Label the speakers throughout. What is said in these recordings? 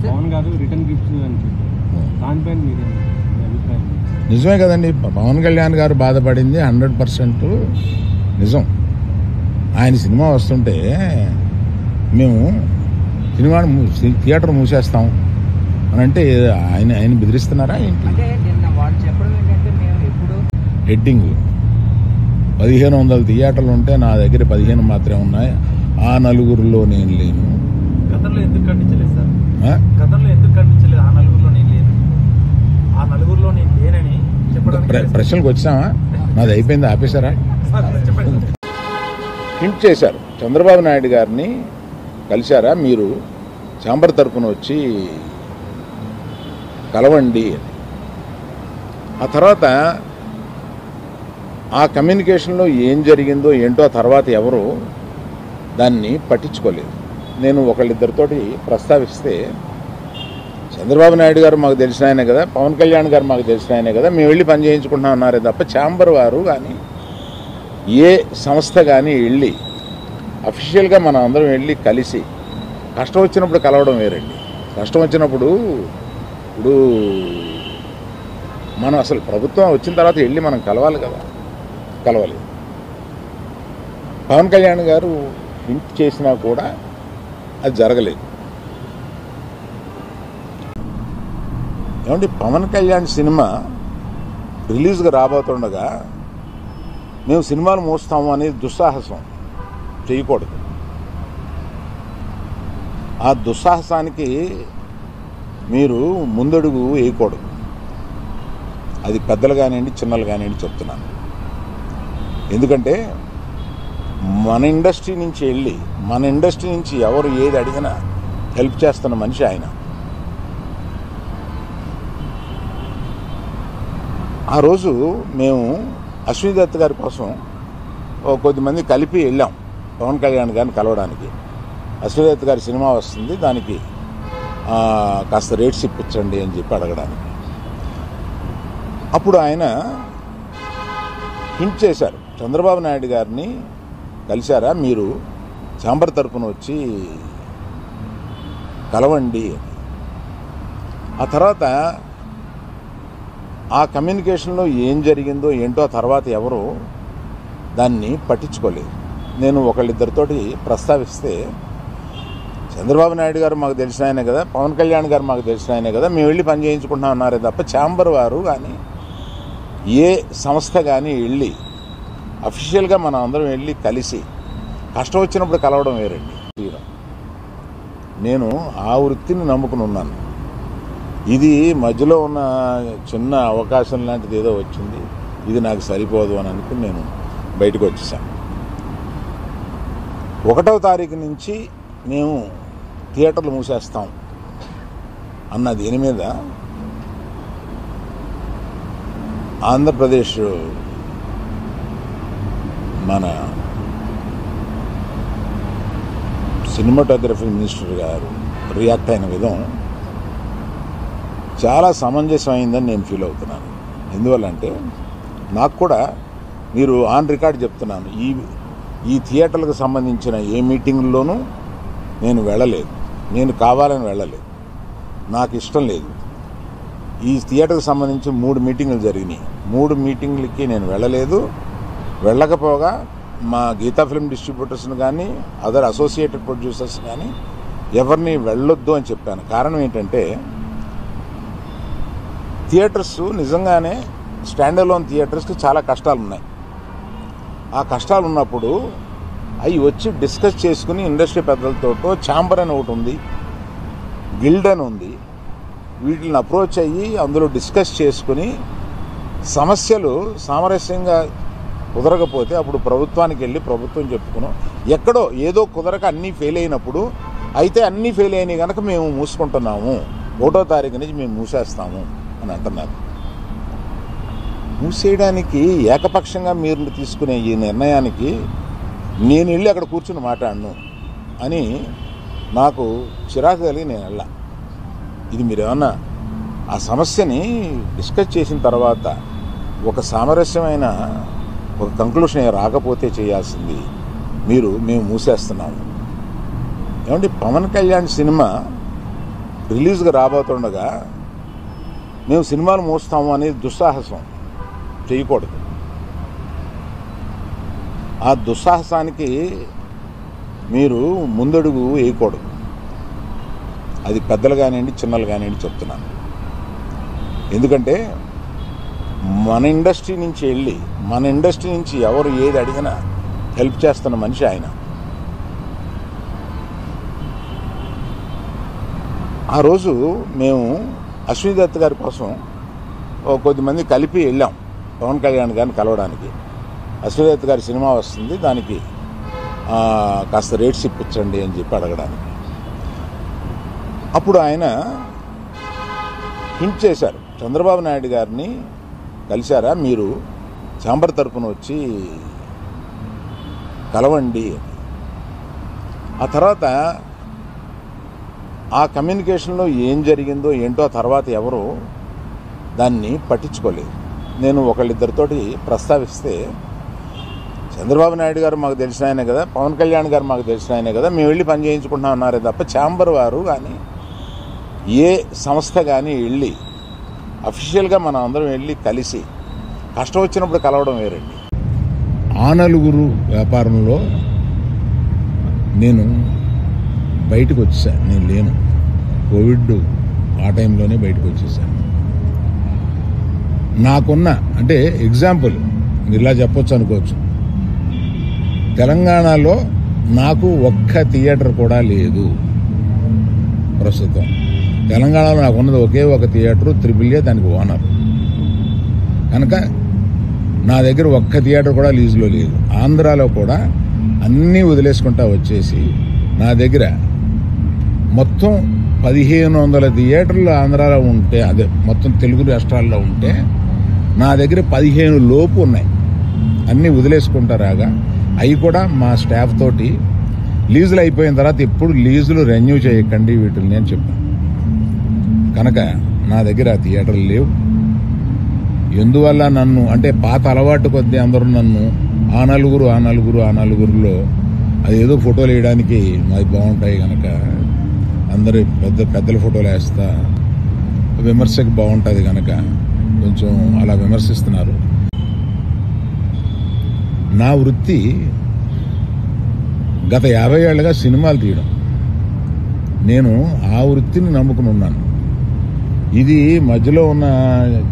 Speaker 1: పవన్ గారు return gifts అని చెప్పారు. దానిపైన మీరు అభిప్రాయం?
Speaker 2: నిజమే కదండి, పవన్ కళ్యాణ్ గారు బాధపడింది 100% నిజం. ఆయన సినిమా వస్తుంటే మేము థియేటర్ మూసేస్తాం అని అంటే ఆయన బెదిరిస్తున్నారా ఏంటి? హెడ్డింగ్ 1500 థియేటర్లు ఉంటే నా దగ్గర 15 మాత్రమే ఉన్నాయి. ఆ నలుగురిలో నేను లేను.
Speaker 3: గతంలో ఎందుకు ఖండించలేదు సార్? గతంలో ఎందుకు ఖండించలేదు? ఆ నలుగురిలో నేను లేను, ఆ నలుగురిలో నేను లేనని చెప్పడానికి
Speaker 2: ప్రశ్నలకు వచ్చామా? నాది అయిపోయింది, ఆపేశారా? హింట్ చేశారు. చంద్రబాబు నాయుడు గారిని కలిశారా మీరు, ఛాంబర్ తరఫున వచ్చి కలవండి అని. ఆ తర్వాత ఆ కమ్యూనికేషన్లో ఏం జరిగిందో ఏంటో ఆ తర్వాత ఎవరు దాన్ని పట్టించుకోలేదు. నేను ఒకళ్ళిద్దరితోటి ప్రస్తావిస్తే చంద్రబాబు నాయుడు గారు మాకు తెలిసిన ఆయనే కదా, పవన్ కళ్యాణ్ గారు మాకు తెలిసిన ఆయనే కదా, మేము వెళ్ళి పని చేయించుకుంటున్నాం అన్నారే తప్ప ఛాంబర్ వారు కానీ ఏ సంస్థ కానీ వెళ్ళి అఫీషియల్గా మనం అందరం వెళ్ళి కలిసి కష్టం వచ్చినప్పుడు కలవడం వేరండి. కష్టం వచ్చినప్పుడు ఇప్పుడు మనం అసలు ప్రభుత్వం వచ్చిన తర్వాత వెళ్ళి మనం కలవాలి కదా, కలవాలి. పవన్ కళ్యాణ్ గారు హింట్ చేసినా కూడా అది జరగలేదు. ఏమంటే పవన్ కళ్యాణ్ సినిమా రిలీజ్గా రాబోతుండగా మేము సినిమాలు మోస్తాము అనేది దుస్సాహసం చేయకూడదు. ఆ దుస్సాహసానికి మీరు ముందడుగు వేయకూడదు. అది పెద్దలు కానివ్వండి, చిన్నలు కానివ్వండి చెప్తున్నాను. ఎందుకంటే మన ఇండస్ట్రీ నుంచి వెళ్ళి మన ఇండస్ట్రీ నుంచి ఎవరు ఏది అడిగినా హెల్ప్ చేస్తున్న మనిషి ఆయన. ఆ రోజు మేము అశ్విని దత్ గారి కోసం కొద్దిమంది కలిపి వెళ్ళాం పవన్ కళ్యాణ్ గారిని కలవడానికి. అశ్విని దత్ గారి సినిమా వస్తుంది, దానికి కాస్త రేట్స్ ఇప్పించండి అని చెప్పి అడగడానికి. అప్పుడు ఆయన హింట్ చేశారు, చంద్రబాబు నాయుడు గారిని కలిశారా మీరు, ఛాంబర్ తరఫున వచ్చి కలవండి అని. ఆ తర్వాత ఆ కమ్యూనికేషన్లో ఏం జరిగిందో ఏంటో ఆ తర్వాత ఎవరు దాన్ని పట్టించుకోలేదు. నేను ఒకళ్ళిద్దరితోటి ప్రస్తావిస్తే చంద్రబాబు నాయుడు గారు మాకు తెలిసిన ఆయనే కదా, పవన్ కళ్యాణ్ గారు మాకు తెలిసిన ఆయనే కదా, మేము వెళ్ళి పని చేయించుకుంటున్నాం అన్నారే తప్ప ఛాంబర్ వారు కానీ ఏ సంస్థ కానీ వెళ్ళి అఫీషియల్గా మనం అందరం వెళ్ళి కలిసి కష్టం వచ్చినప్పుడు కలవడం వేరండి. నేను ఆ వృత్తిని నమ్ముకుని ఉన్నాను. ఇది మధ్యలో ఉన్న చిన్న అవకాశం లాంటిది ఏదో వచ్చింది, ఇది నాకు సరిపోదు అని అనుకుని నేను బయటకు వచ్చేసాను. 1వ తారీఖు నుంచి మేము థియేటర్లు మూసేస్తాం అన్న దీని మీద ఆంధ్రప్రదేశ్ మన సినిమాటోగ్రఫీ మినిస్టర్ గారు రియాక్ట్ అయిన విధం చాలా సమంజసమైందని నేను ఫీల్ అవుతున్నాను. ఎందువల్లంటే నాకు కూడా మీరు ఆన్ రికార్డ్ చెప్తున్నాను, ఈ థియేటర్లకు సంబంధించిన ఏ మీటింగ్లోనూ నేను వెళ్ళలేదు. నేను కావాలని వెళ్ళలేదు, నాకు ఇష్టం లేదు. ఈ థియేటర్కి సంబంధించి 3 మీటింగులు జరిగినాయి. 3 మీటింగులకి నేను వెళ్ళలేదు. వెళ్ళకపోగా మా గీతా ఫిల్మ్ డిస్ట్రిబ్యూటర్స్ని కానీ అదర్ అసోసియేటెడ్ ప్రొడ్యూసర్స్ కానీ ఎవరిని వెళ్ళొద్దు అని చెప్పాను. కారణం ఏంటంటే థియేటర్స్ నిజంగానే స్టాండ్ అలోన్ థియేటర్స్కి చాలా కష్టాలు ఉన్నాయి. ఆ కష్టాలు ఉన్నప్పుడు అవి వచ్చి డిస్కస్ చేసుకుని ఇండస్ట్రీ పెద్దలతో ఛాంబర్ అని ఒకటి ఉంది, గిల్డ్ అని ఉంది, వీటిని అప్రోచ్ అయ్యి అందులో డిస్కస్ చేసుకుని సమస్యలు సామరస్యంగా కుదరకపోతే అప్పుడు ప్రభుత్వానికి వెళ్ళి ప్రభుత్వం చెప్పుకున్నాం. ఎక్కడో ఏదో కుదరక అన్నీ ఫెయిల్ అయినప్పుడు అయితే అన్నీ ఫెయిల్ అయినాయి కనుక మేము మూసుకుంటున్నాము, 1వ తారీఖు నుంచి మేము మూసేస్తాము అని అంటున్నారు. మూసేయడానికి ఏకపక్షంగా మీరు తీసుకునే ఈ నిర్ణయానికి నేను వెళ్ళి అక్కడ కూర్చుని మాట్లాడను అని నాకు చిరాకు కలిగి నేను వెళ్ళా. ఇది మీరేమన్నా ఆ సమస్యని డిస్కస్ చేసిన తర్వాత ఒక సామరస్యమైన ఒక కంక్లూషన్ రాకపోతే చేయాల్సింది మేము మూసేస్తున్నాము. ఏమంటే పవన్ కళ్యాణ్ సినిమా రిలీజ్గా రాబోతుండగా మేము సినిమాలు మూస్తాము అనేది దుస్సాహసం చేయకూడదు. ఆ దుస్సాహసానికి మీరు ముందడుగు వేయకూడదు. అది పెద్దలు కానివ్వండి, చిన్నలు కానివ్వండి చెప్తున్నాను. ఎందుకంటే మన ఇండస్ట్రీ నుంచి వెళ్ళి మన ఇండస్ట్రీ నుంచి ఎవరు ఏది అడిగినా హెల్ప్ చేస్తున్న మనిషి ఆయన. ఆ రోజు మేము అశ్విని దత్ గారి కోసం కొద్దిమంది కలిపి వెళ్ళాం పవన్ కళ్యాణ్ గారిని కలవడానికి. అశ్విని దత్ గారి సినిమా వస్తుంది, దానికి కాస్త రేట్స్ ఇప్పించండి అని చెప్పి అడగడానికి. అప్పుడు ఆయన హింట్ చేశారు, చంద్రబాబు నాయుడు గారిని కలిశారా మీరు, ఛాంబర్ తరపున వచ్చి కలవండి అని. ఆ తర్వాత ఆ కమ్యూనికేషన్లో ఏం జరిగిందో ఏంటో ఆ తర్వాత ఎవరు దాన్ని పట్టించుకోలేదు. నేను ఒకళ్ళిద్దరితోటి ప్రస్తావిస్తే, చంద్రబాబు నాయుడు గారు మాకు తెలిసిన ఆయనే కదా, పవన్ కళ్యాణ్ గారు మాకు తెలిసిన ఆయనే కదా, మేము వెళ్ళి పని చేయించుకుంటున్నాం అన్నారే తప్ప ఛాంబర్ వారు కానీ ఏ సంస్థ కానీ వెళ్ళి అఫీషియల్గా మనం అందరం వెళ్ళి కలిసి కష్టం వచ్చినప్పుడు కలవడం వేరండి. ఆ నలుగురు వ్యాపారంలో నేను బయటకు వచ్చేసాను. నేను లేను, కోవిడ్ ఆ టైంలోనే బయటకు వచ్చేసాను. నాకున్న అంటే ఎగ్జాంపుల్ మీరు ఇలా చెప్పొచ్చు అనుకోవచ్చు, తెలంగాణలో నాకు ఒక్క థియేటర్ కూడా లేదు ప్రస్తుతం. తెలంగాణలో నాకు ఉన్నది ఒకే ఒక థియేటర్, AAA, దానికి ఓనర్. కనుక నా దగ్గర ఒక్క థియేటర్ కూడా లీజులో లేదు. ఆంధ్రాలో కూడా అన్నీ వదిలేసుకుంటా వచ్చేసి నా దగ్గర మొత్తం 1500 థియేటర్లు ఆంధ్రాలో ఉంటే, అదే మొత్తం తెలుగు రాష్ట్రాల్లో ఉంటే నా దగ్గర 15 లోపు ఉన్నాయి. అన్నీ వదిలేసుకుంటారాగా అవి కూడా మా స్టాఫ్ తోటి లీజులు అయిపోయిన తర్వాత ఎప్పుడు లీజులు రెన్యూ చేయకండి వీటిని అని చెప్పాను. కనుక నా దగ్గర ఆ థియేటర్లు లేవు. ఎందువల్ల నన్ను అంటే పాత అలవాటు కొద్దీ అందరూ నన్ను ఆ నలుగురులో అదేదో ఫోటోలు వేయడానికి మాది బాగుంటాయి కనుక అందరి పెద్దల ఫోటోలు వేస్తా, విమర్శకు బాగుంటుంది కనుక కొంచెం అలా విమర్శిస్తున్నారు. నా వృత్తి గత 50 ఏళ్లుగా సినిమాలు తీయడం. నేను ఆ వృత్తిని నమ్ముకుని ఉన్నాను. ఇది మధ్యలో ఉన్న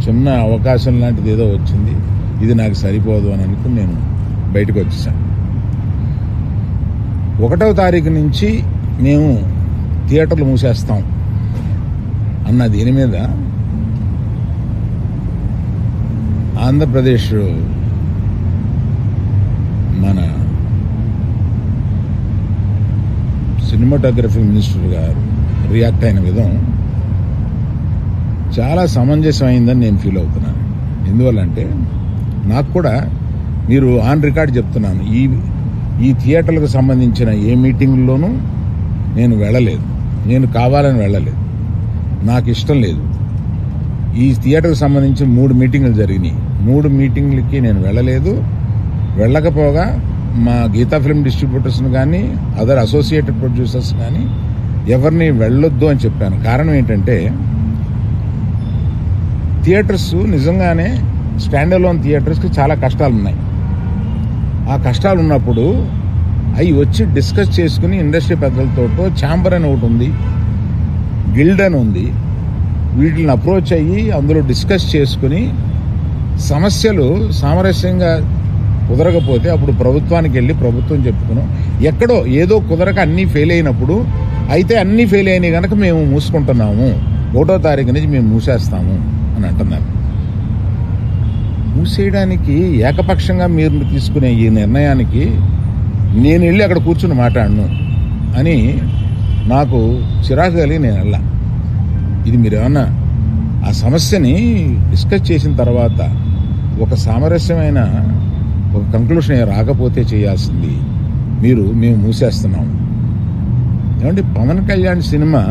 Speaker 2: చిన్న అవకాశం లాంటిది ఏదో వచ్చింది, ఇది నాకు సరిపోదు అని అనుకుని నేను బయటకు వచ్చేసాను. 1వ తారీఖు నుంచి మేము థియేటర్లు మూసేస్తాం అన్న దీని మీద ఆంధ్రప్రదేశ్ మన సినిమాటోగ్రఫీ మినిస్టర్ గారు రియాక్ట్ అయిన విధం చాలా సమంజసమైందని నేను ఫీల్ అవుతున్నాను. ఎందువల్లంటే నాకు కూడా మీరు ఆన్ రికార్డ్ చెప్తున్నాను, ఈ థియేటర్లకు సంబంధించిన ఏ మీటింగ్లోనూ నేను వెళ్ళలేదు. నేను కావాలని వెళ్ళలేదు, నాకు ఇష్టం లేదు. ఈ థియేటర్కి సంబంధించి 3 మీటింగులు జరిగినాయి. 3 మీటింగ్లకి నేను వెళ్ళలేదు. వెళ్ళకపోగా మా గీతా ఫిల్మ్ డిస్ట్రిబ్యూటర్స్ని కానీ అదర్ అసోసియేటెడ్ ప్రొడ్యూసర్స్ కానీ ఎవరిని వెళ్ళొద్దు అని చెప్పాను. కారణం ఏంటంటే థియేటర్స్ నిజంగానే స్టాండ్ అలోన్ థియేటర్స్కి చాలా కష్టాలు ఉన్నాయి. ఆ కష్టాలు ఉన్నప్పుడు అవి వచ్చి డిస్కస్ చేసుకుని ఇండస్ట్రీ పెద్దలతో ఛాంబర్ అని ఒకటి ఉంది, గిల్డ్ అని ఉంది, వీటిని అప్రోచ్ అయ్యి అందులో డిస్కస్ చేసుకుని సమస్యలు సామరస్యంగా కుదరకపోతే అప్పుడు ప్రభుత్వానికి వెళ్ళి ప్రభుత్వం చెప్పుకున్నాం. ఎక్కడో ఏదో కుదరక అన్నీ ఫెయిల్ అయినప్పుడు అయితే అన్నీ ఫెయిల్ అయినాయి కనుక మేము మూసుకుంటున్నాము, 1వ తారీఖు నుంచి మేము మూసేస్తాము అని అంటున్నారు. మూసేయడానికి ఏకపక్షంగా మీరు తీసుకునే ఈ నిర్ణయానికి నేను వెళ్ళి అక్కడ కూర్చుని మాట్లాడను అని నాకు చిరాకు కలిగి నేను వెళ్ళా. ఇది మీరేమన్నా ఆ సమస్యని డిస్కస్ చేసిన తర్వాత ఒక సామరస్యమైన ఒక కంక్లూషన్ రాకపోతే చేయాల్సింది మేము మూసేస్తున్నాం. ఏమంటే పవన్ కళ్యాణ్ సినిమా